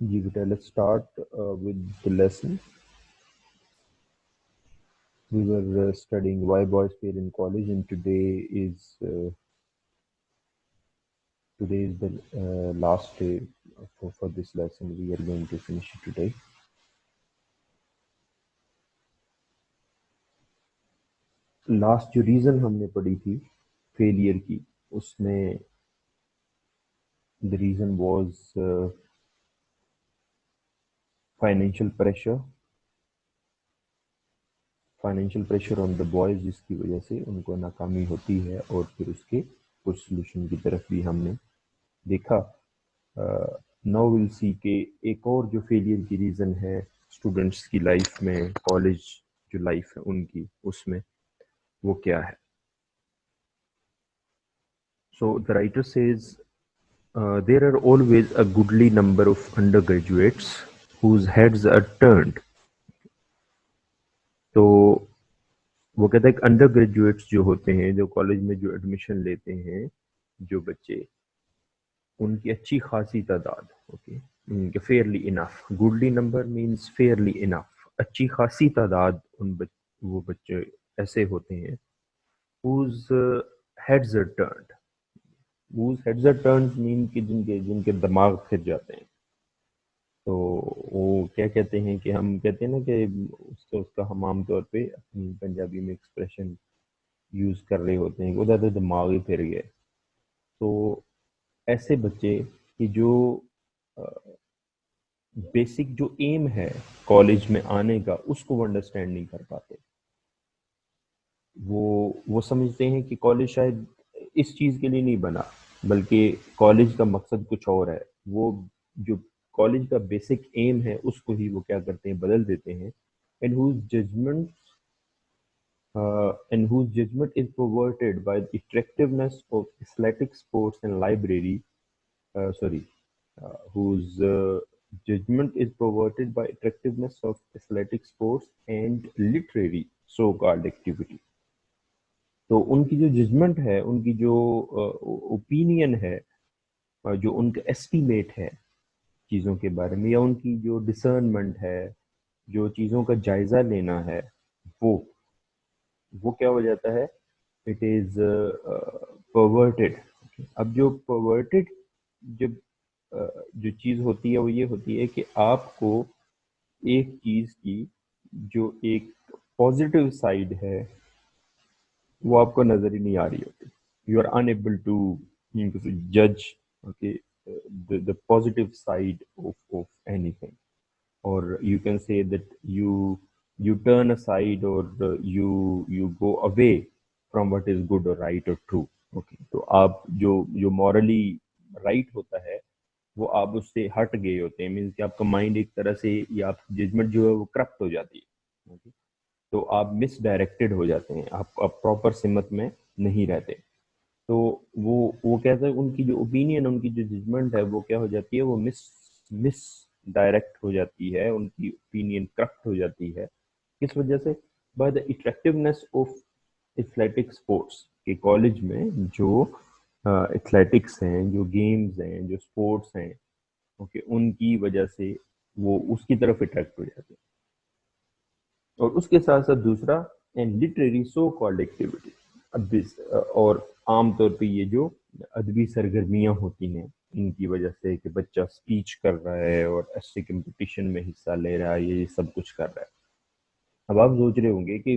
Givita, let's start with the lesson. We were studying why boys fail in college, and today is the last day for this lesson. We are going to finish it today. Last जो reason हमने पढ़ी थी failure की, उसमें the reason was financial pressure on the boys, जिसकी वजह से उनको नाकामी होती है, और फिर उसके कुछ सोल्यूशन की तरफ भी हमने देखा। नाउ विल सी के एक और जो फेलियर की रीज़न है स्टूडेंट्स की लाइफ में, कॉलेज जो लाइफ है उनकी, उसमें वो क्या है। So the writer says there are always a goodly number of undergraduates whose heads are turned. तो वो कहता है कि अंडर ग्रेजुएट्स जो होते हैं, जो कॉलेज में जो एडमिशन लेते हैं जो बच्चे, उनकी अच्छी खासी तादाद, okay, Fairlie enough, goodly number means Fairlie enough, अच्छी खासी तादाद वो बच्चे ऐसे होते हैं whose heads are turned. whose heads are turned mean कि जिनके जिनके दिमाग फिर जाते हैं। तो वो क्या कहते हैं कि हम कहते हैं ना कि उसका हम आमतौर पे अपनी पंजाबी में एक्सप्रेशन यूज कर रहे होते हैं, उधर तो दिमाग ही फिर गए। तो ऐसे बच्चे कि जो बेसिक जो एम है कॉलेज में आने का, उसको वो अंडरस्टैंड नहीं कर पाते। वो समझते हैं कि कॉलेज शायद इस चीज़ के लिए नहीं बना, बल्कि कॉलेज का मकसद कुछ और है। वो जो कॉलेज का बेसिक एम है उसको ही वो क्या करते हैं, बदल देते हैं। And whose judgment is perverted by the attractiveness of athletic sports and library, whose judgment is perverted by attractiveness of athletic sports and literary so-called activity. तो उनकी जो जजमेंट है, उनकी जो ओपिनियन है, जो उनका एस्टीमेट है चीज़ों के बारे में, या उनकी जो डिसर्नमेंट है, जो चीज़ों का जायज़ा लेना है, वो क्या हो जाता है, इट इज़ परवर्टेड। अब जो परवर्टेड जब जो चीज़ होती है वो ये होती है कि आपको एक चीज़ की जो एक पॉजिटिव साइड है वो आपको नज़र ही नहीं आ रही होती। यू आर अनएबल टू जज, okay, the positive side of anything, or you can say that you turn aside, or you go away from what is good or right or true, okay। तो आप जो morally right होता है वो आप उससे हट गए होते हैं, मीन्स कि आपका माइंड एक तरह से, या आप जजमेंट जो है वो करप्ट हो जाती है, okay? तो आप मिसडायरेक्टेड हो जाते हैं, आप प्रॉपर सिमत में नहीं रहते। तो वो कहते हैं उनकी जो ओपिनियन, उनकी जो जजमेंट है वो क्या हो जाती है, वो मिस डायरेक्ट हो जाती है, उनकी ओपिनियन करप्ट हो जाती है। किस वजह से? By the attractiveness of athletic sports. के कॉलेज में जो एथलेटिक्स हैं, जो गेम्स हैं, जो स्पोर्ट्स हैं, ओके, उनकी वजह से वो उसकी तरफ अट्रैक्ट हो जाते हैं। और उसके साथ साथ दूसरा, and literary so called activity. और आमतौर पे ये जो अदबी सरगर्मियाँ होती हैं, इनकी वजह से कि बच्चा स्पीच कर रहा है और ऐसे कंपटीशन में हिस्सा ले रहा है, ये सब कुछ कर रहा है। अब आप सोच रहे होंगे कि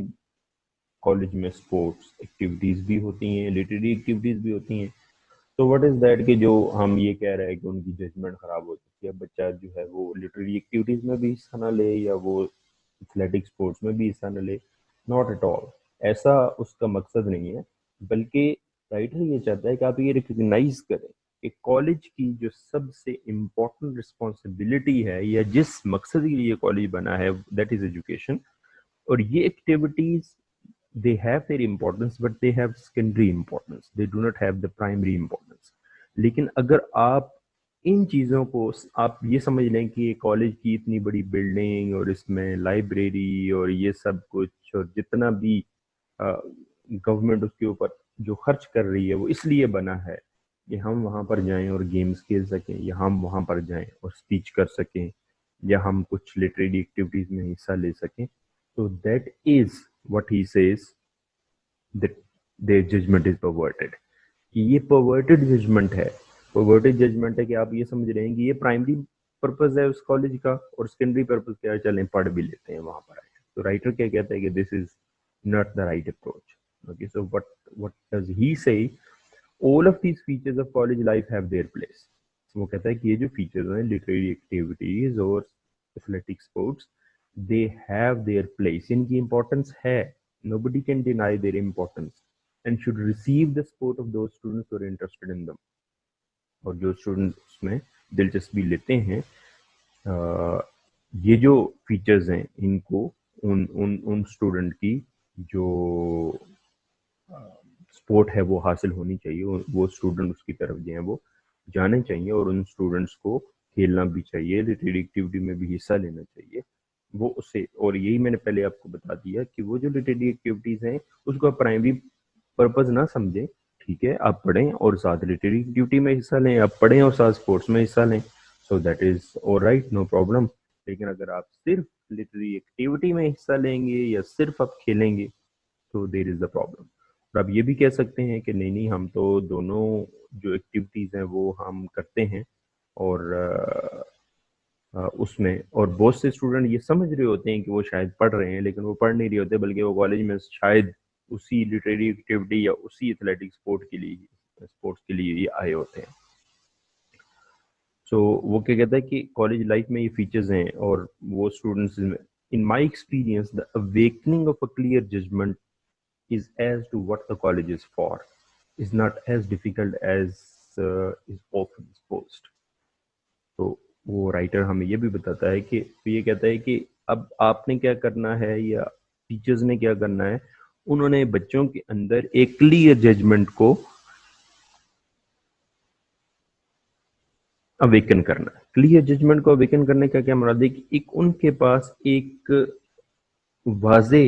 कॉलेज में स्पोर्ट्स एक्टिविटीज़ भी होती हैं, लिटरेरी एक्टिविटीज़ भी होती हैं, तो व्हाट इज़ दैट कि जो हम ये कह रहे हैं कि उनकी जजमेंट ख़राब हो चुकी है, बच्चा जो है वो लिटरेरी एक्टिविटीज़ में भी हिस्सा ना ले, या वो एथलेटिक स्पोर्ट्स में भी हिस्सा न ले। नॉट एट ऑल, ऐसा उसका मकसद नहीं है, बल्कि राइटर ये चाहता है कि आप ये रिकग्नाइज करें कि कॉलेज की जो सबसे इम्पोर्टेंट रिस्पॉन्सिबिलिटी है, या जिस मकसद के लिए कॉलेज बना है, दैट इज एजुकेशन। और ये activities, they have their importance but they have secondary importance, they do not have the primary importance। लेकिन अगर आप इन चीज़ों को आप ये समझ लें कि ये कॉलेज की इतनी बड़ी बिल्डिंग और इसमें लाइब्रेरी और ये सब कुछ, और जितना भी गवर्नमेंट उसके ऊपर जो खर्च कर रही है वो इसलिए बना है कि हम वहाँ पर जाएं और गेम्स खेल सकें, या हम वहाँ पर जाएं और स्पीच कर सकें, या हम कुछ लिटरेरी एक्टिविटीज में हिस्सा ले सकें, तो that is what he says that their judgement is perverted. कि ये परवर्टेड जजमेंट है। परवर्टेड जजमेंट है कि आप ये समझ रहे हैं कि ये प्राइमरी पर्पज है उस कॉलेज का, और सेकेंडरी पर्पज क्या है, चलें पढ़ भी लेते हैं वहां पर आए। तो राइटर क्या कहता है कि this is not the right approach. Okay, so what does he से, all of these features of college life have their place। वो कहता है कि ये जो फीचर्स हैं, लिटरेरी एक्टिविटीज और athletic sports, they have their place, इनकी इंपॉर्टेंस है, nobody can deny their importance and should receive the support of those students who are interested in them। और जो स्टूडेंट उसमें दिलचस्पी लेते हैं, ये जो फीचर्स हैं इनको उन उन उन स्टूडेंट की जो स्पोर्ट है वो हासिल होनी चाहिए, वो स्टूडेंट उसकी तरफ जो है वो जाने चाहिए, और उन स्टूडेंट्स को खेलना भी चाहिए, लिटरेरी एक्टिविटी में भी हिस्सा लेना चाहिए वो उसे। और यही मैंने पहले आपको बता दिया कि वो जो लिटरेरी एक्टिविटीज हैं उसको आप प्राइमरी पर्पज ना समझें। ठीक है, आप पढ़ें और साथ लिटरेरी एक्टिविटी में हिस्सा लें, आप पढ़ें और साथ स्पोर्ट्स में हिस्सा लें, so that is all right, no problem. लेकिन अगर आप सिर्फ लिटरेरी एक्टिविटी में हिस्सा लेंगे या सिर्फ आप खेलेंगे, तो देर इज द प्रॉब्लम। और आप ये भी कह सकते हैं कि नहीं नहीं, हम तो दोनों जो एक्टिविटीज हैं वो हम करते हैं, और उसमें, और बहुत से स्टूडेंट ये समझ रहे होते हैं कि वो शायद पढ़ रहे हैं, लेकिन वो पढ़ नहीं रहे होते, बल्कि वो कॉलेज में शायद उसी लिटरेरी एक्टिविटी या उसी एथलेटिक स्पोर्ट्स के लिए ये आए होते हैं। सो वो क्या कहता है कि कॉलेज लाइफ में ये फीचर्स हैं, और वो students, in my experience the awakening of a clear judgement is as to what the college is for is not as difficult as is often supposed। तो वो राइटर हमें ये भी बताता है कि, तो ये कहता है कि अब आपने क्या करना है, या टीचर्स ने क्या करना है, उन्होंने बच्चों के अंदर एक क्लियर जजमेंट को अवेकन करना है। क्लियर जजमेंट को अवेकन करने का क्या मुराद है कि एक उनके पास एक वाजे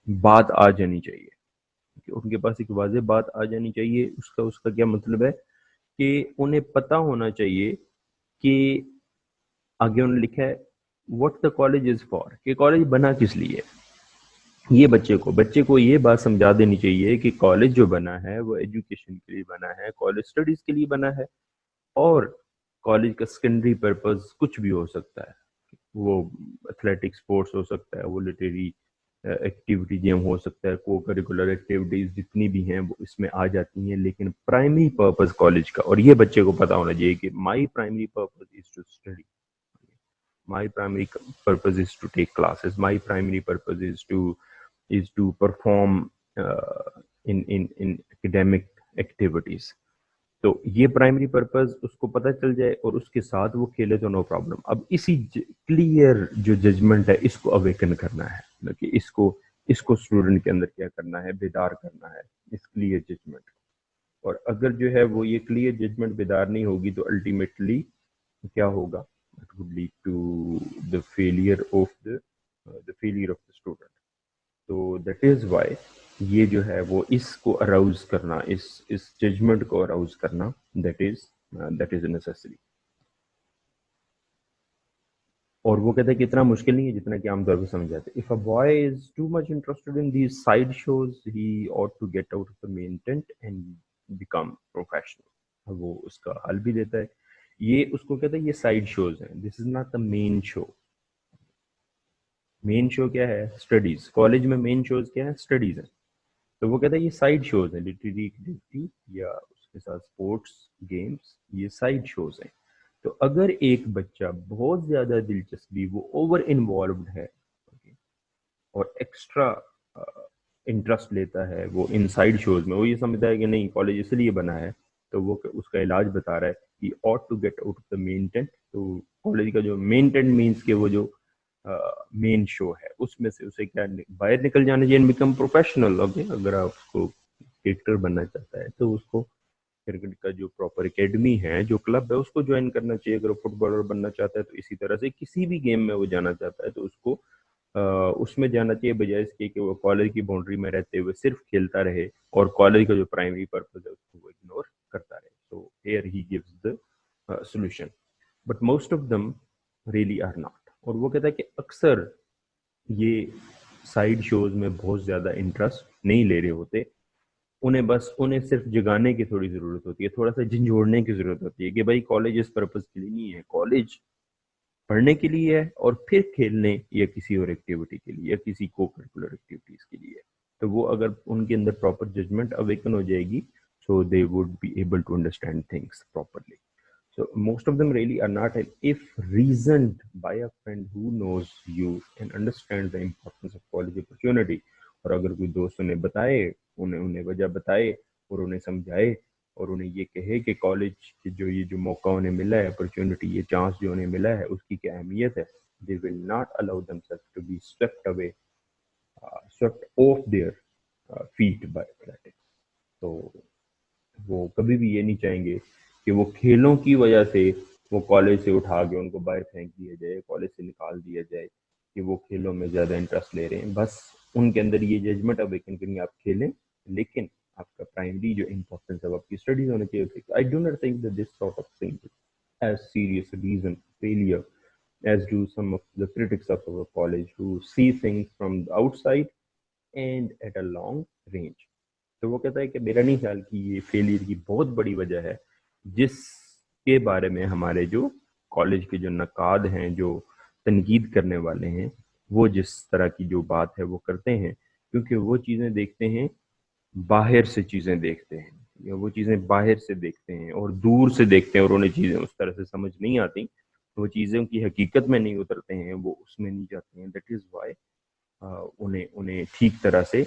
बात आ जानी चाहिए, कि उनके पास एक वाजे बात आ जानी चाहिए। उसका उसका क्या मतलब है कि उन्हें पता होना चाहिए कि आगे उन्होंने लिखा है what the college is for, कि कॉलेज बना किस लिए। ये बच्चे को ये बात समझा देनी चाहिए कि कॉलेज जो बना है वो एजुकेशन के लिए बना है, कॉलेज स्टडीज के लिए बना है, और कॉलेज का सेकेंडरी पर्पस कुछ भी हो सकता है। वो एथलेटिक स्पोर्ट्स हो सकता है, वो लिटरेरी एक्टिविटी गेम हो सकता है, को करिकुलर एक्टिविटीज जितनी भी हैं वो इसमें आ जाती हैं, लेकिन प्राइमरी पर्पस कॉलेज का, और ये बच्चे को पता होना चाहिए कि my primary purpose is to study, my primary purpose is to take classes, my primary purpose is to perform in academic activities। तो ये प्राइमरी पर्पस उसको पता चल जाए और उसके साथ वो खेले तो नो प्रॉब्लम। अब इसी क्लियर जो जजमेंट है इसको अवेकन करना है, कि इसको इसको स्टूडेंट के अंदर क्या करना है, बेदार करना है इस क्लियर जजमेंट। और अगर जो है वो ये क्लियर जजमेंट बेदार नहीं होगी, तो अल्टीमेटली क्या होगा, it would lead to the failure of the student। तो that is why ये जो है वो इसको अराउज करना, इस जजमेंट को अराउज करना, that is a necessary। और वो कहता है कि इतना मुश्किल नहीं है जितना कि आमतौर पर समझाते। If a boy is too much interested in these side shows, he ought to get out of the main tent and become professional। वो उसका हल भी देता है। ये उसको कहता है ये साइड शोज हैं, this is not the main show. Main show क्या है, स्टडीज। कॉलेज में मेन शोज क्या है, स्टडीज है। तो वो कहता है ये साइड शोज है, लिटरेरी एक्टिविटी या उसके साथ स्पोर्ट्स गेम्स, ये साइड शोज हैं। तो अगर एक बच्चा बहुत ज्यादा दिलचस्पी, वो ओवर इन्वॉल्व है, और एक्स्ट्रा इंटरेस्ट लेता है वो इन साइड शोज में, वो ये समझता है कि नहीं कॉलेज इसलिए बना है, तो वो उसका इलाज बता रहा है कि ought to get out of the main tent। तो कॉलेज का जो मेन टेंट मीन्स के वो जो मेन शो है उसमें से उसे क्या बाहर निकल जाना चाहिए, बिकम प्रोफेशनल। ओके, अगर आप उसको क्रिकेटर बनना चाहता है तो उसको क्रिकेट का जो प्रॉपर एकेडमी है, जो क्लब है, उसको ज्वाइन करना चाहिए। अगर वो फुटबॉलर बनना चाहता है तो इसी तरह से किसी भी गेम में वो जाना चाहता है तो उसको उसमें जाना चाहिए, बजाय इसके कि वो कॉलेज की बाउंड्री में रहते हुए सिर्फ खेलता रहे और कॉलेज का जो प्राइमरी पर्पज है उसको वो इग्नोर करता रहे। तो here he gives the solution, but most of them really are not. और वो कहता है कि अक्सर ये साइड शोज में बहुत ज़्यादा इंटरेस्ट नहीं ले रहे होते, उन्हें सिर्फ जगाने की थोड़ी ज़रूरत होती है, थोड़ा सा झंझोड़ने की ज़रूरत होती है कि भाई कॉलेज इस पर्पज़ के लिए नहीं है, कॉलेज पढ़ने के लिए है और फिर खेलने या किसी और एक्टिविटी के लिए या किसी को करिकुलर एक्टिविटीज़ के लिए। तो वो अगर उनके अंदर प्रॉपर जजमेंट अवेकन हो जाएगी, so they would be able to understand things properly. So most of them really are not, and if reasoned by a friend who knows you and understands the importance of college opportunity, और अगर कोई दोस्त उन्हें बताए, उन्हें वजह बताए और उन्हें समझाए और उन्हें ये कहे कि कॉलेज ये जो मौका उन्हें मिला है, अपॉर्चुनिटी, ये चांस जो उन्हें मिला है, उसकी क्या अहमियत है, they will not allow themselves to be swept away, swept off their feet by athletics. तो वो कभी भी ये नहीं चाहेंगे कि वो खेलों की वजह से वो कॉलेज से उठा के उनको बाहर फेंक दिया जाए, कॉलेज से निकाल दिया जाए कि वो खेलों में ज़्यादा इंटरेस्ट ले रहे हैं। बस उनके अंदर ये जजमेंट अवेकन करेंगे, आप खेलें लेकिन आपका प्राइमरी जो इम्पोर्टेंस है वो आपकी स्टडीज होनी चाहिए। I do not think that this sort of thing as serious reason failure as do some of the critics of our college who see things from the outside and at a long range. तो वो कहता है कि मेरा नहीं ख्याल कि ये फेलियर की बहुत बड़ी वजह है जिसके बारे में हमारे जो कॉलेज के जो नकाद हैं, जो तनकीद करने वाले हैं, वो जिस तरह की जो बात है वो करते हैं, क्योंकि वो चीज़ें देखते हैं, बाहर से चीज़ें देखते हैं या वो चीज़ें बाहर से देखते हैं और दूर से देखते हैं और उन्हें चीज़ें उस तरह से समझ नहीं आती, तो वो चीज़ों की हकीकत में नहीं उतरते हैं, वो उसमें नहीं जाते हैं। दैट इज़ वाई उन्हें उन्हें ठीक तरह से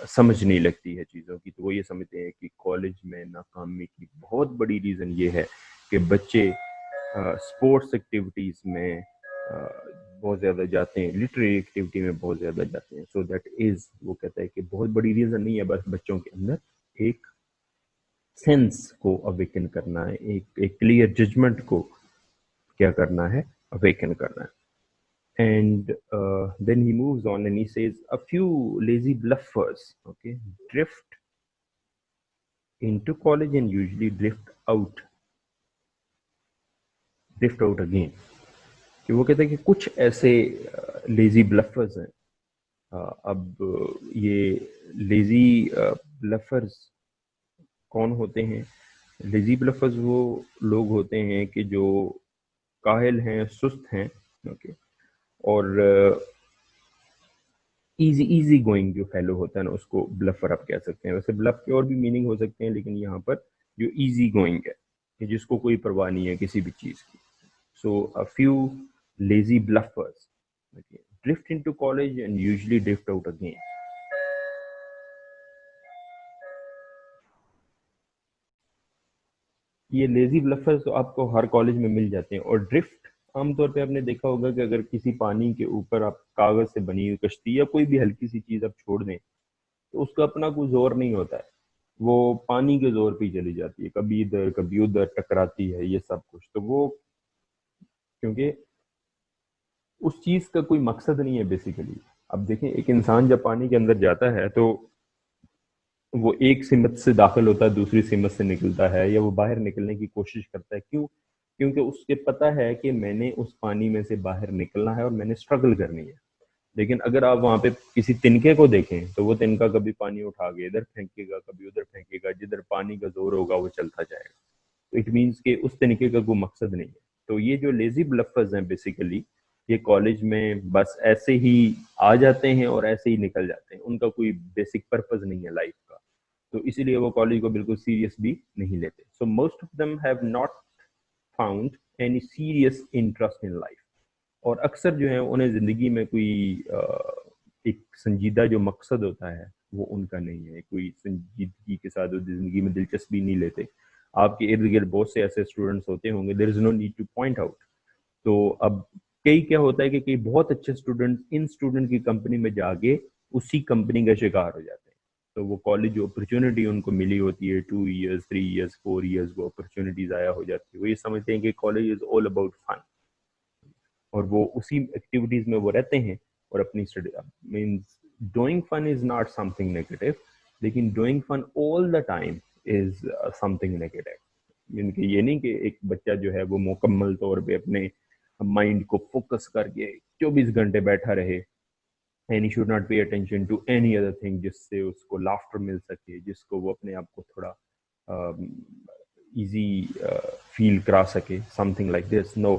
समझ नहीं लगती है चीज़ों की। तो वो ये समझते हैं कि कॉलेज में नाकामी की बहुत बड़ी रीज़न ये है कि बच्चे स्पोर्ट्स एक्टिविटीज़ में बहुत ज़्यादा जाते हैं, लिटरेरी एक्टिविटी में बहुत ज़्यादा जाते हैं। सो दैट इज़, वो कहता है कि बहुत बड़ी रीज़न नहीं है, बस बच्चों के अंदर एक सेंस को अवेकन करना है, एक क्लियर जजमेंट को क्या करना है, अवेकन करना है। And then he moves on and he says a few lazy bluffers, okay, drift into college and usually drift out again. कि वो कहते हैं कि कुछ ऐसे लेजी ब्लफर्स हैं। अब ये लेजी ब्लफर्स कौन होते हैं? लेजी ब्लफर्स वो लोग होते हैं कि जो काहिल हैं, सुस्त हैं, ओके, और इजी गोइंग जो फेलो होता है ना, उसको ब्लफर आप कह सकते हैं। वैसे ब्लफ के और भी मीनिंग हो सकते हैं, लेकिन यहाँ पर जो इजी गोइंग है कि जिसको कोई परवाह नहीं है किसी भी चीज की। So a few lazy bluffers drift into college and usually drift out again. ये लेजी ब्लफर्स तो आपको हर कॉलेज में मिल जाते हैं। और ड्रिफ्ट आमतौर पे आपने देखा होगा कि अगर किसी पानी के ऊपर आप कागज से बनी हुई कश्ती या कोई भी हल्की सी चीज आप छोड़ दें तो उसका अपना कोई जोर नहीं होता है, वो पानी के जोर पे चली जाती है, कभी इधर कभी उधर टकराती है, ये सब कुछ। तो वो क्योंकि उस चीज का कोई मकसद नहीं है बेसिकली। अब देखें, एक इंसान जब पानी के अंदर जाता है तो वो एक सिमत से दाखिल होता है, दूसरी सिमत से निकलता है, या वो बाहर निकलने की कोशिश करता है। क्यों? क्योंकि उसके पता है कि मैंने उस पानी में से बाहर निकलना है और मैंने स्ट्रगल करनी है। लेकिन अगर आप वहां पे किसी तिनके को देखें तो वो तिनका कभी पानी उठा के इधर फेंकेगा, कभी उधर फेंकेगा, जिधर पानी का जोर होगा वो चलता जाएगा। तो इट मीन्स कि उस तिनके का कोई मकसद नहीं है। तो ये जो लेजी ब्लफर्स हैं बेसिकली, ये कॉलेज में बस ऐसे ही आ जाते हैं और ऐसे ही निकल जाते हैं, उनका कोई बेसिक पर्पज नहीं है लाइफ का। तो इसीलिए वो कॉलेज को बिल्कुल सीरियस भी नहीं लेते। So most of them have not found any serious interest in life. और अक्सर जो है उन्हें ज़िंदगी में कोई एक संजीदा जो मकसद होता है वो उनका नहीं है, कोई संजीदगी के साथ वो ज़िंदगी में दिलचस्पी नहीं लेते। आपके इर्द गिर्द बहुत से ऐसे स्टूडेंट्स होते होंगे, there is no need to point out. तो अब कई क्या होता है कि कई बहुत अच्छे स्टूडेंट्स इन स्टूडेंट की कंपनी में जाके उसी कंपनी का शिकार हो जाते हैं। तो वो कॉलेज जो अपॉर्चुनिटी उनको मिली होती है, 2 ईयर्स 3 ईयर्स 4 ईयर्स, वो अपॉर्चुनिटीज आया हो जाती है, वो ये समझते हैं कि college is all about fun, और वो उसी एक्टिविटीज में वो रहते हैं और अपनी study means doing fun is not something negative, लेकिन doing fun all the time is something negative. इनके ये नहीं कि एक बच्चा जो है वो मुकम्मल तौर पे अपने माइंड को फोकस करके 24 घंटे बैठा रहे, and he should not pay attention to any other thing, जिससे उसको लाफ्टर मिल सके, जिसको वो अपने आप को थोड़ा इजी फील करा सके, समथिंग लाइक दिस। नो,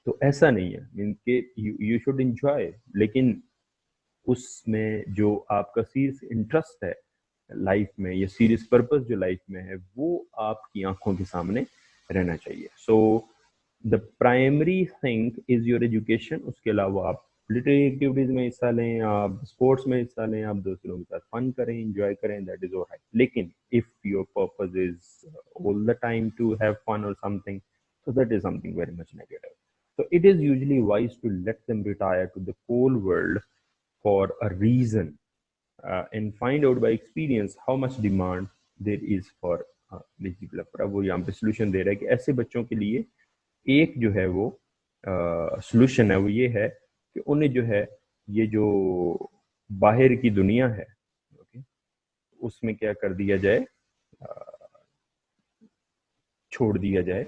तो ऐसा नहीं है। मीन के यू शुड इंजॉय, लेकिन उसमें जो आपका सीरियस इंटरेस्ट है लाइफ में, या सीरियस पर्पस जो लाइफ में है, वो आपकी आंखों के सामने रहना चाहिए। So the primary thing is your education. उसके अलावा आप लिटरेरी एक्टिविटीज में हिस्सा लें, आप स्पोर्ट्स में हिस्सा लें, आप दूसरों के साथ फन करें, एंजॉय करें, दैट इज ऑलराइट। लेकिन if your purpose is all the time to have fun और something, so that is something very much negative. So it is usually wise to let them retire to the cold world for a reason, and find out by experience how much demand there is for lazy developer। अब वो यहाँ पे solution दे रहा है कि ऐसे बच्चों के लिए एक जो है वो सोल्यूशन है, वो ये है कि उन्हें जो है ये जो बाहर की दुनिया है, ओके, उसमें क्या कर दिया जाए, छोड़ दिया जाए।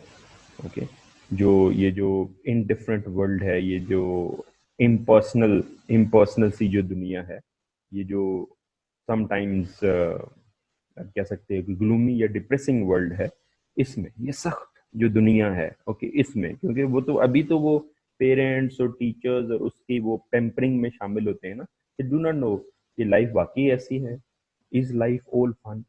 ओके, जो ये जो इनडिफरेंट वर्ल्ड है, ये जो इम्पर्सनल सी जो दुनिया है, ये जो समटाइम्स कह सकते हैं कि ग्लूमी या डिप्रेसिंग वर्ल्ड है, इसमें ये सख्त जो दुनिया है, ओके, इसमें, क्योंकि वो तो अभी तो वो पेरेंट्स और टीचर्स और उसकी वो पेम्परिंग में शामिल होते हैं ना, दे डू नॉट नो कि लाइफ वाकई ऐसी है, इज लाइफ ऑल फन।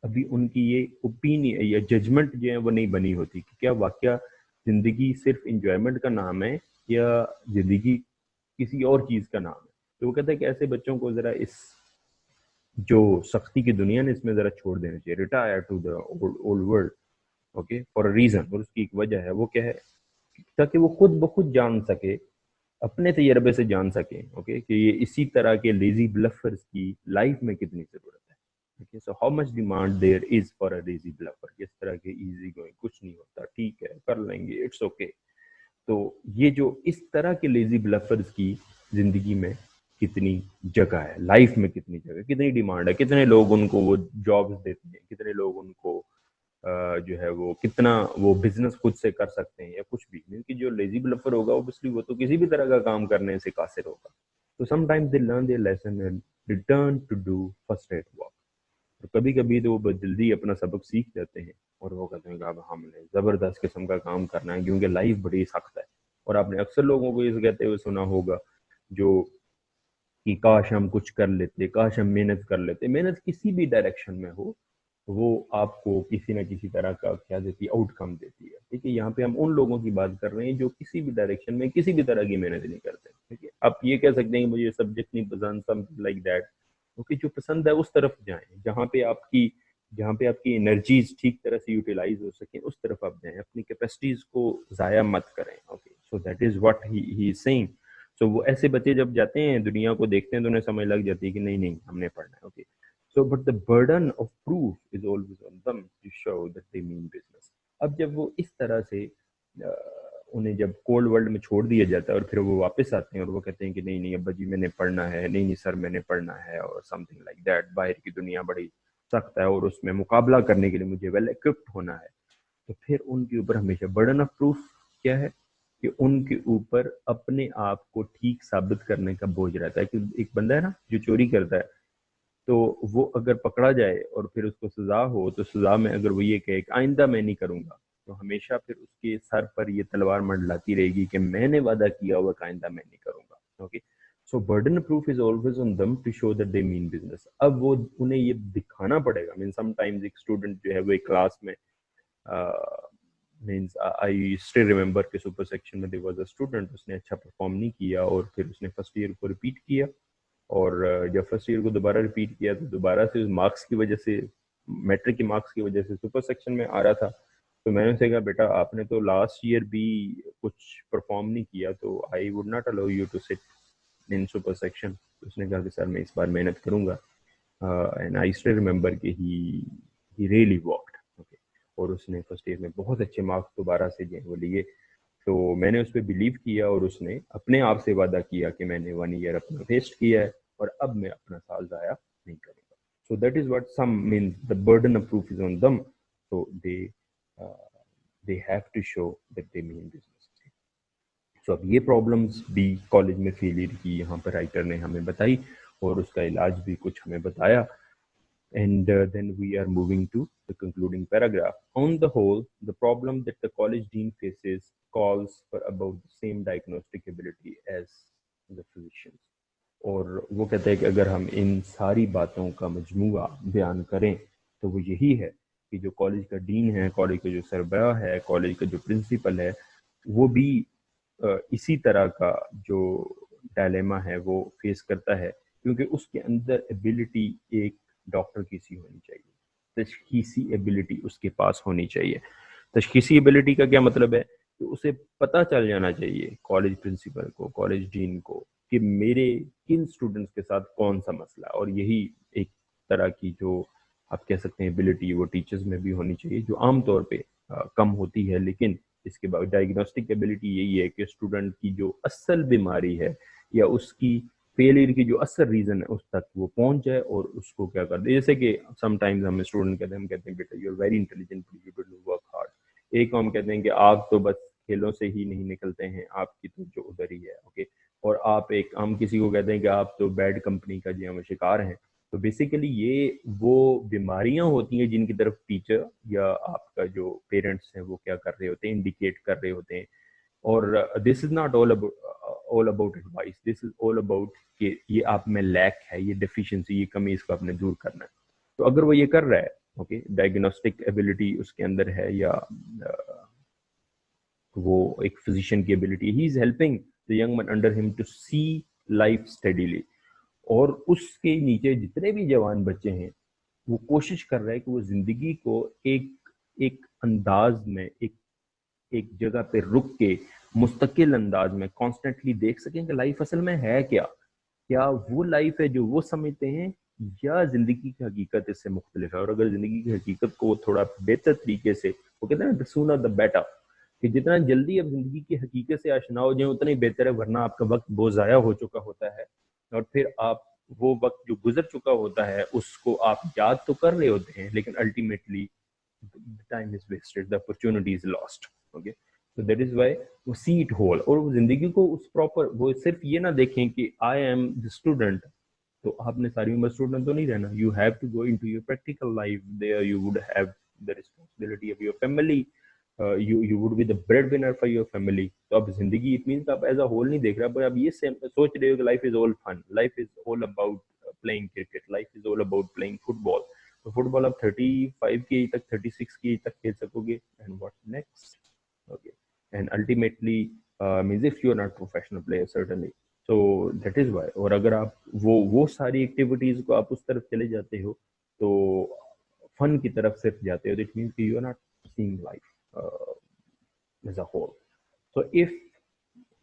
अभी उनकी ये ओपिनियन या जजमेंट जो है वो नहीं बनी होती कि क्या वाकया जिंदगी सिर्फ इंजॉयमेंट का नाम है, या जिंदगी किसी और चीज का नाम है। तो वो कहते हैं कि ऐसे बच्चों को जरा इस जो सख्ती की दुनिया ने इसमें जरा छोड़ देना चाहिए, retire to the old world, okay, for a reason. और उसकी एक वजह है, वो क्या है, ताकि वो खुद ब खुद जान सके, अपने तजर्बे से जान सके, ओके, कि ये इसी तरह के लेजी ब्लफर्स की लाइफ में कितनी जरूरत है। Okay, so how much demand there is for a lazy bluffer. किस तरह के इजी गोइंग, कुछ नहीं होता, ठीक है, कर लेंगे, इट्स ओके। तो ये जो इस तरह के लेजी ब्लफर्स की जिंदगी में कितनी जगह है, लाइफ में कितनी जगह, कितनी डिमांड है, कितने लोग उनको वो जॉब्स देते हैं, कितने लोग उनको जो है वो कितना वो बिजनेस खुद से कर सकते हैं, या कुछ भी। क्योंकि जो लेजी ब्लफर होगा ऑब्वियसली वो तो किसी भी तरह का काम करने से कासिर होगा। तो sometimes they learn their lesson and return to do first aid work. और कभी कभी तो वो बहुत जल्दी अपना सबक सीख जाते हैं, और वो कहते हैं कि अब हमने जबरदस्त किस्म का काम करना है, क्योंकि लाइफ बड़ी सख्त है। और आपने अक्सर लोगों को ये कहते हुए सुना होगा जो कि काश हम कुछ कर लेते, काश हम मेहनत कर लेते। मेहनत किसी भी डायरेक्शन में हो, वो आपको किसी ना किसी तरह का क्या देती है, आउटकम देती है। ठीक है, यहाँ पे हम उन लोगों की बात कर रहे हैं जो किसी भी डायरेक्शन में किसी भी तरह की मेहनत नहीं करते। ठीक है, आप ये कह सकते हैं कि मुझे सब्जेक्ट नहीं पसंद, समथिंग लाइक दैट, क्योंकि जो पसंद है उस तरफ जाएं, जहाँ पे आपकी एनर्जीज ठीक तरह से यूटिलाइज हो सके, उस तरफ आप जाएं, अपनी कैपेसिटीज को जाया मत करें। Okay, so that is what he is saying. So वो ऐसे बच्चे जब जाते हैं दुनिया को देखते हैं तो उन्हें समझ लग जाती है कि नहीं नहीं हमने पढ़ना है। Okay, so but the burden of proof is always on them to show that they mean business. अब जब वो इस तरह से उन्हें जब कोल्ड वर्ल्ड में छोड़ दिया जाता है और फिर वो वापस आते हैं और वो कहते हैं कि नहीं नहीं अब्बा जी मैंने पढ़ना है, नहीं नहीं सर मैंने पढ़ना है, और समथिंग लाइक दैट, बाहर की दुनिया बड़ी सख्त है और उसमें मुकाबला करने के लिए मुझे वेल इक्विप्ड होना है। तो फिर उनके ऊपर हमेशा बर्डन ऑफ प्रूफ क्या है कि उनके ऊपर अपने आप को ठीक साबित करने का बोझ रहता है। कि एक बंदा है ना जो चोरी करता है, तो वो अगर पकड़ा जाए और फिर उसको सजा हो, तो सजा में अगर वो ये कहे कि आइंदा मैं नहीं करूंगा, तो हमेशा फिर उसके सर पर ये तलवार मंडलाती रहेगी कि मैंने वादा किया हुआ कि आइंदा मैं नहीं करूंगा। Okay, so burden proof is always on them to show that they mean business. अब वो उन्हें ये दिखाना पड़ेगा। मीन समटाइम्स एक स्टूडेंट जो है वो एक क्लास में मीन्स आई स्टिल रिमेम्बर कि सुपर सेक्शन में देयर वाज अ स्टूडेंट, उसने अच्छा परफॉर्म नहीं किया और फिर उसने फर्स्ट ईयर को रिपीट किया, और जब फर्स्ट ईयर को दोबारा रिपीट किया तो दोबारा से उस मार्क्स की वजह से, मैट्रिक के मार्क्स की वजह से सुपर सेक्शन में आ रहा था। तो मैंने उनसे कहा बेटा आपने तो लास्ट ईयर भी कुछ परफॉर्म नहीं किया, तो I would not allow you to sit in super section. उसने कहा कि सर मैं इस बार मेहनत करूंगा, एंड आई स्टिल रिमेम्बर कि ही रियली वर्कड। ओके, और उसने फर्स्ट ईयर में बहुत अच्छे मार्क्स दोबारा से जो वो लिए। तो मैंने उस पर बिलीव किया और उसने अपने आप से वादा किया कि मैंने 1 ईयर अपना वेस्ट किया है और अब मैं अपना साल जाया नहीं करूंगा। So that is what some mean the burden of proof is on them, so they they have to show that they mean business. So अब ये प्रॉब्लम्स भी कॉलेज में फेलियर की यहाँ पर राइटर ने हमें बताई और उसका इलाज भी कुछ हमें बताया. And then we are moving to the concluding paragraph. On the whole, the problem that the college dean faces calls for about the same diagnostic ability as the physicians. और वो कहते हैं कि अगर हम इन सारी बातों का मजमूआ बयान करें तो वो यही है कि जो कॉलेज का डीन है, कॉलेज का जो सरबराह है, कॉलेज का जो प्रिंसिपल है, वो भी इसी तरह का जो डायलेमा है वो फेस करता है, क्योंकि उसके अंदर एबिलिटी एक डॉक्टर की सी होनी चाहिए, तशखीसी एबिलिटी उसके पास होनी चाहिए. तशखीसी एबिलिटी का क्या मतलब है कि उसे पता चल जाना चाहिए कॉलेज प्रिंसिपल को, कॉलेज डीन को, कि मेरे किन स्टूडेंट्स के साथ कौन सा मसला है. और यही एक तरह की जो आप कह सकते हैं एबिलिटी वो टीचर्स में भी होनी चाहिए, जो आमतौर पे कम होती है. लेकिन इसके बाद डायग्नोस्टिक एबिलिटी यही है कि स्टूडेंट की जो असल बीमारी है या उसकी फेलियर की जो असल रीजन है उस तक वो पहुंच जाए और उसको क्या कर दे. जैसे कि समटाइम्स हम स्टूडेंट कहते हैं, हम कहते हैं बेटा you are very intelligent, you don't work hard. एक हम कहते हैं कि आप तो बस खेलों से ही नहीं निकलते हैं, आपकी तो जो उधर ही है. ओके. और आप एक हम किसी को कहते हैं कि आप तो बैड कंपनी का जो शिकार हैं. तो बेसिकली ये वो बीमारियां होती हैं जिनकी तरफ टीचर या आपका जो पेरेंट्स हैं वो क्या कर रहे होते हैं, इंडिकेट कर रहे होते हैं. और this is not all about advice, this is all about कि ये आप में लैक है, ये डेफिशिएंसी, ये कमी, इसको आपने दूर करना है. तो अगर वो ये कर रहा है, ओके, डायग्नोस्टिक एबिलिटी उसके अंदर है, या वो एक फिजिशियन की ability, he is helping the young man under him to see life steadily. और उसके नीचे जितने भी जवान बच्चे हैं वो कोशिश कर रहे हैं कि वो जिंदगी को एक एक अंदाज में, एक एक जगह पे रुक के मुस्तकिल अंदाज में कॉन्स्टेंटली देख सकें कि लाइफ असल में है क्या, क्या वो लाइफ है जो वो समझते हैं, या जिंदगी की हकीकत इससे मुख्तलिफ है. और अगर जिंदगी की हकीकत को थोड़ा बेहतर तरीके से, वो कहते हैं ना द सूनर द बेटर, कि जितना जल्दी आप जिंदगी की हकीकत से आशना हो जाए उतना ही बेहतर है, वरना आपका वक्त बहुत ज़ाया हो चुका होता है और फिर आप वो वक्त जो गुजर चुका होता है उसको आप याद तो कर रहे होते हैं, लेकिन ultimately time is wasted, the opportunity is lost. Okay. तो दैट इज व्हाई वो सी इट होल, और वो जिंदगी को उस प्रॉपर, वो सिर्फ ये ना देखें कि आई एम द स्टूडेंट, तो आपने सारी उम्र स्टूडेंट तो नहीं रहना. You have to go into your practical life, there you would have the responsibility of your family, you would be the breadwinner for your family. तो अब जिंदगी इट मीन्स आप एज अ होल नहीं देख रहा, पर आप ये सोच रहे हो कि life is all fun, life is all about playing cricket, life is all about playing football. तो फुटबॉल आप 35 की एज तक, 36 की एज तक खेल सकोगे, and what next. Okay. And ultimately means if you are not professional player certainly. So that is why. और अगर आप वो सारी एक्टिविटीज को आप उस तरफ चले जाते हो, तो फन की तरफ सिर्फ जाते हो, तो इट मीन्स कि you are not seeing life as a whole. So if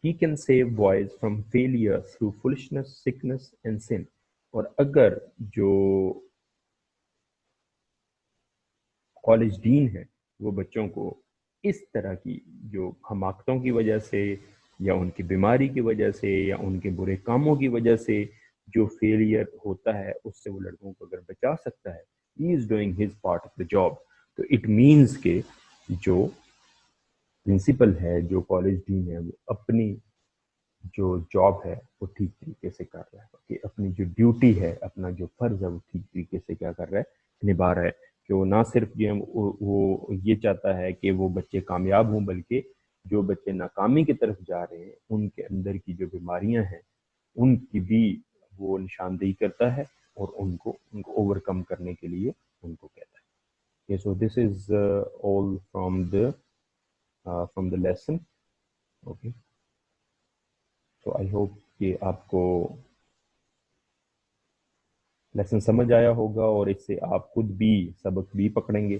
he can save boys from failure through foolishness, sickness and sin, और अगर जो कॉलेज डीन है वो बच्चों को इस तरह की जो हमाकतों की वजह से या उनकी बीमारी की वजह से या उनके बुरे कामों की वजह से जो फेलियर होता है उससे वो लड़कों को अगर बचा सकता है, he is doing his part of the job. तो इट मीन्स के जो प्रिंसिपल है, जो कॉलेज डीन है, वो अपनी जो जॉब है वो ठीक तरीके से कर रहा है, कि अपनी जो ड्यूटी है, अपना जो फर्ज है वो ठीक तरीके से क्या कर रहा है, निभा रहा है. कि वो ना सिर्फ जो वो ये चाहता है कि वो बच्चे कामयाब हों, बल्कि जो बच्चे नाकामी की तरफ जा रहे हैं उनके अंदर की जो बीमारियां हैं उनकी भी वो निशानदेही करता है और उनको ओवरकम करने के लिए उनको कहता है. So this is all from the lesson. Okay. So I hope कि आपको लेसन समझ आया होगा और इससे आप खुद भी सबक भी पकड़ेंगे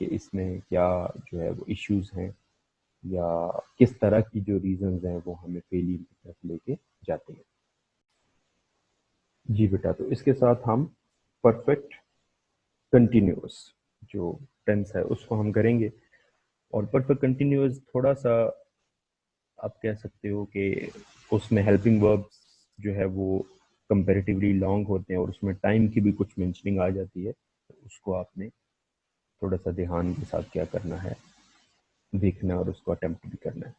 कि इसमें क्या जो है वो इश्यूज हैं या किस तरह की जो रीजंस हैं वो हमें फेलियर की तरफ लेके जाते हैं. जी बेटा, तो इसके साथ हम परफेक्ट कंटिन्यूअस जो टेंस है उसको हम करेंगे. और परफेक्ट कंटिन्यूअस थोड़ा सा आप कह सकते हो कि उसमें हेल्पिंग वर्ब्स जो है वो कंपैरेटिवली लॉन्ग होते हैं और उसमें टाइम की भी कुछ मेंशनिंग आ जाती है, तो उसको आपने थोड़ा सा ध्यान के साथ क्या करना है, देखना है और उसको अटेम्प्ट भी करना है।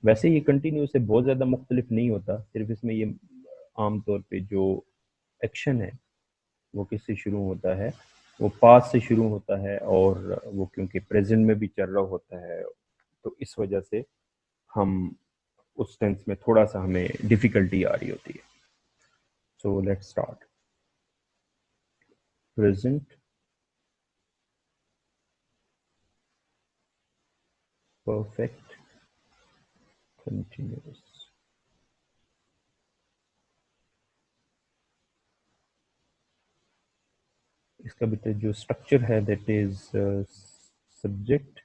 वैसे ये कंटिन्यूस से बहुत ज़्यादा मुख्तलिफ नहीं होता, सिर्फ इसमें ये आमतौर पे जो एक्शन है वो किससे शुरू होता है, वो पास्ट से शुरू होता है, और वो क्योंकि प्रेजेंट में भी चल रहा होता है तो इस वजह से हम उस टेंस में थोड़ा सा हमें डिफिकल्टी आ रही होती है। So let's start. Present perfect continuous. इसका भी तो जो स्ट्रक्चर है that is subject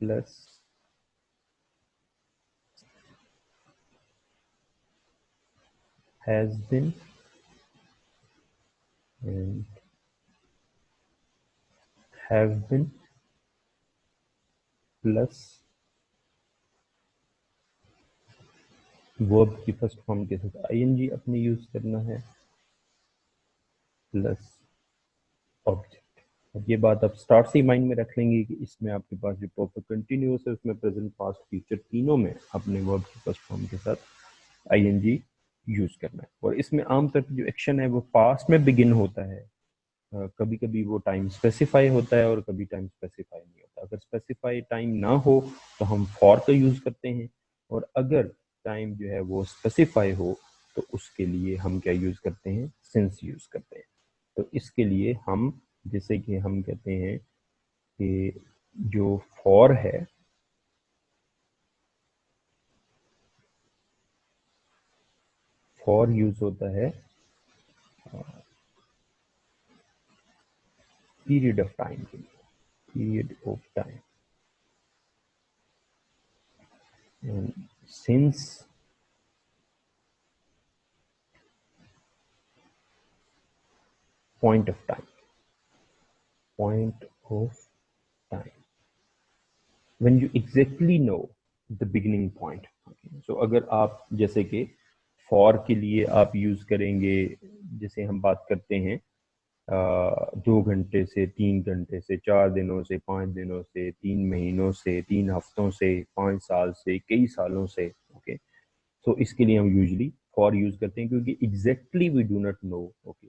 plus has been and have been plus verb की फर्स्ट फॉर्म के साथ आईएनजी अपने यूज करना है प्लस ऑब्जेक्ट। अब ये बात आप स्टार्ट से ही माइंड में रख लेंगे कि इसमें आपके पास जो परफेक्ट कंटिन्यूअस है उसमें प्रेजेंट पास्ट फ्यूचर तीनों में अपने वर्ब की फर्स्ट फॉर्म के साथ आईएनजी यूज करना है। और इसमें आमतौर पर जो एक्शन है वो पास्ट में बिगिन होता है, कभी कभी वो टाइम स्पेसिफाई होता है और कभी टाइम स्पेसिफाई नहीं होता। अगर स्पेसिफाई टाइम ना हो तो हम फॉर का यूज करते हैं, और अगर टाइम जो है वो स्पेसिफाई हो तो उसके लिए हम क्या यूज करते हैं, सिंस यूज करते हैं। तो इसके लिए हम, जैसे कि हम कहते हैं कि जो फॉर है, फॉर यूज होता है पीरियड ऑफ टाइम के लिए, period of time. Since point of time, point of time when you exactly know the beginning point। so अगर आप जैसे कि for के लिए आप यूज करेंगे, जैसे हम बात करते हैं 2 घंटे से, 3 घंटे से, 4 दिनों से, 5 दिनों से, 3 महीनों से, 3 हफ्तों से, 5 साल से, कई सालों से। ओके, तो इसके लिए हम यूजली फॉर यूज करते हैं क्योंकि exactly we do not know okay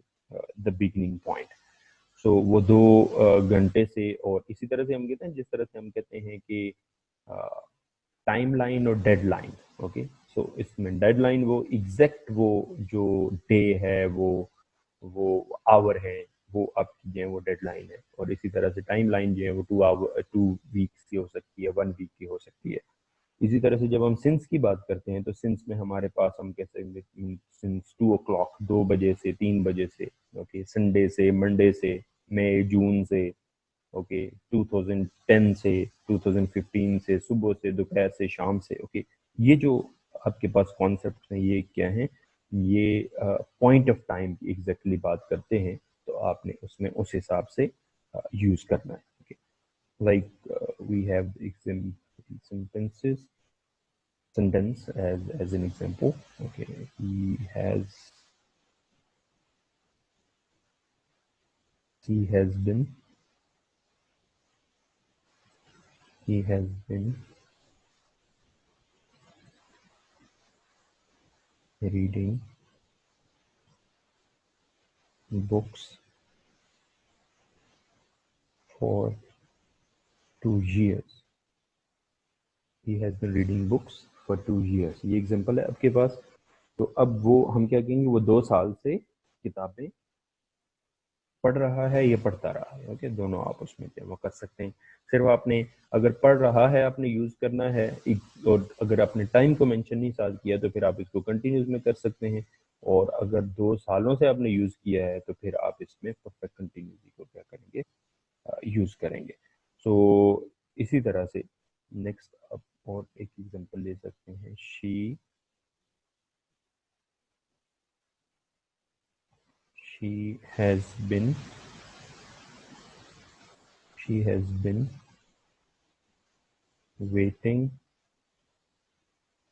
the beginning point. So वो 2 घंटे से, और इसी तरह से हम कहते हैं, जिस तरह से हम कहते हैं कि टाइमलाइन और डेडलाइन। ओके, सो इसमें डेडलाइन वो एग्जैक्ट वो जो डे है, वो आवर है, वो आपकी जो है वो डेडलाइन है। और इसी तरह से टाइमलाइन जो है वो 2 आवर, 2 वीक्स की हो सकती है, 1 वीक की हो सकती है। इसी तरह से जब हम सिंस की बात करते हैं तो सिंस में हमारे पास हम कह सकते हैं सिंस 2 o'clock, 2 बजे से, 3 बजे से। ओके, संडे से, मंडे से, मई जून से। ओके, 2010 से, 2015 से, सुबह से, दोपहर से, शाम से। ओके, ये जो आपके पास कॉन्सेप्ट हैं ये क्या हैं, ये पॉइंट ऑफ टाइम की एग्जैक्टली बात करते हैं। तो आपने उसमें उस हिसाब से यूज करना है। Okay, like we have sentences, sentence as an example। okay, he has been, he has been reading books for 2 years। he has been reading books for 2 years, ये एग्जांपल है आपके पास। तो अब वो हम क्या कहेंगे, वो 2 साल से किताबें पढ़ रहा है, ये पढ़ता रहा है। ओके, दोनों आप उसमें जमा कर सकते हैं। सिर्फ आपने, अगर पढ़ रहा है आपने यूज करना है, और अगर आपने टाइम को मेंशन नहीं साथ किया तो फिर आप इसको कंटिन्यूस में कर सकते हैं। और अगर 2 सालों से आपने यूज किया है तो फिर आप इसमें परफेक्ट कंटिन्यूटी को क्या करेंगे, यूज करेंगे। सो इसी तरह से नेक्स्ट आप और एक एग्जांपल ले सकते हैं। She has been she has been waiting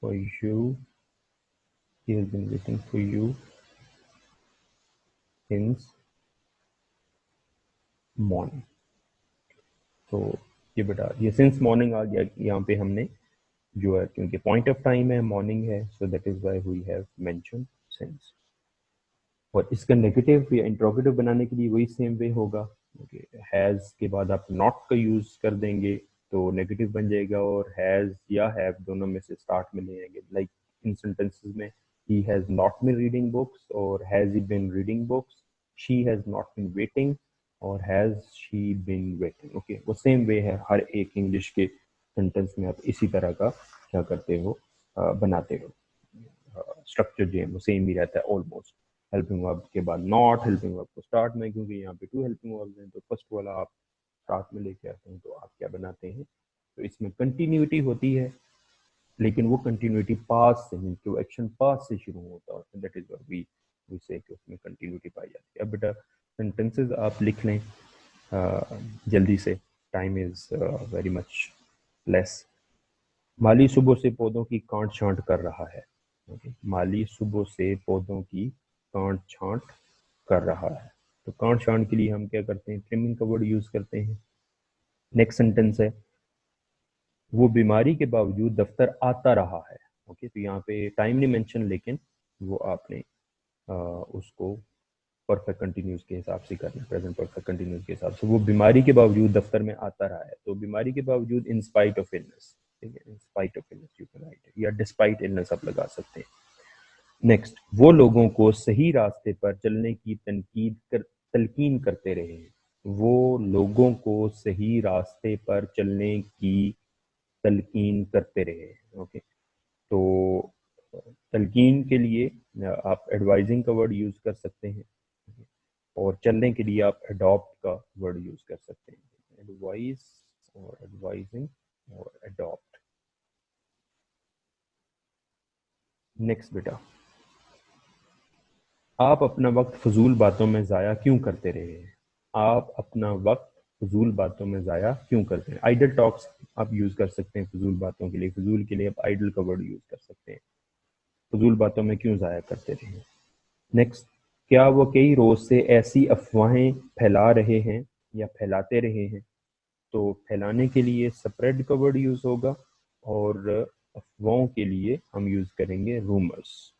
for you, he has been waiting for you since morning। तो ये बेटा ये सिंस मॉर्निंग आ गया, यहाँ पे हमने जो है क्योंकि पॉइंट ऑफ टाइम है मॉर्निंग है, so that is why we have mention since. और इसका नेगेटिव या इंट्रोगेटिव बनाने के लिए वही सेम वे होगा। ओके, हैज़ के बाद आप नॉट का यूज कर देंगे तो नेगेटिव बन जाएगा, और हैज़ या हैव दोनों में से स्टार्ट में ले आएंगे। लाइक इन सेंटेंसेस में he has not been reading books, और has he been reading books, she has not been waiting, और has she been waiting. Okay, वो सेम वे है हर एक इंग्लिश के सेंटेंस में, आप इसी तरह का क्या करते हो, बनाते हो। स्ट्रक्चर जो है वो सेम ही रहता है ऑलमोस्ट। हेल्पिंग वर्ब के बाद नॉट, हेल्पिंग वर्ब को स्टार्ट में, क्योंकि यहाँ पे टू हेल्पिंग वर्ब हैं तो फर्स्ट वाला आप स्टार्ट में लेके आते हैं, तो आप क्या बनाते हैं, तो इसमें कंटिन्यूटी होती है, लेकिन वो कंटिन्यूटी पास से नहीं, जो एक्शन पास से शुरू होता है, दैट इज व्हाट वी से कि उसमें कंटिन्यूटी पाई जाती है। अब बेटा सेंटेंसेस आप लिख लें जल्दी से, time is very much less. माली सुबह से पौधों की काट छांट कर रहा है। ओके, माली सुबह से पौधों की काट छांट कर रहा है। तो काट छांट के लिए हम क्या करते हैं, ट्रिमिंग का वर्ड यूज करते हैं। नेक्स्ट सेंटेंस है, वो बीमारी के बावजूद दफ्तर आता रहा है। ओके, तो यहाँ पे टाइम नहीं मेंशन, लेकिन वो आपने उसको परफेक्ट कंटिन्यूस के हिसाब से करना, प्रेजेंट परफेक्ट कंटिन्यूस के हिसाब से। वो बीमारी के बावजूद दफ्तर में आता रहा है, तो बीमारी के बावजूद इन स्पाइट ऑफ इलनेस, ठीक है, in spite of illness you can write, या डिस्पाइट इलनेस आप लगा सकते हैं। नेक्स्ट, वो लोगों को सही रास्ते पर चलने की तलकीन करते रहे हैं। वो लोगों को सही रास्ते पर चलने की तलकीन करते रहे। ओके, तो तलकीन के लिए आप एडवाइजिंग का वर्ड यूज कर सकते हैं, और चलने के लिए आप अडॉप्ट का वर्ड यूज कर सकते हैं, एडवाइज और एडवाइजिंग और अडॉप्ट। नेक्स्ट बेटा, आप अपना वक्त फजूल बातों में ज़ाया क्यों करते रहे हैं। आप अपना वक्त फजूल बातों में ज़ाया क्यों करते हैं। आइडल टॉक्स आप यूज़ कर सकते हैं फजूल बातों के लिए, फजूल के लिए आप आइडल का वर्ड यूज़ कर सकते हैं। फजूल बातों में क्यों ज़ाया करते रहे हैं। नेक्स्ट, क्या वो कई रोज़ से ऐसी अफवाहें फैला रहे हैं या फैलाते रहे हैं। तो फैलाने के लिए स्प्रेड का वर्ड यूज़ होगा, और अफवाहों के लिए हम यूज़ करेंगे रूमर्स,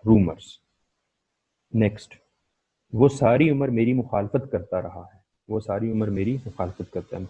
रूमर्स। नेक्स्ट, वो सारी उम्र मेरी मुखालफत करता रहा है। वो सारी उम्र मेरी मुखालफत करता है।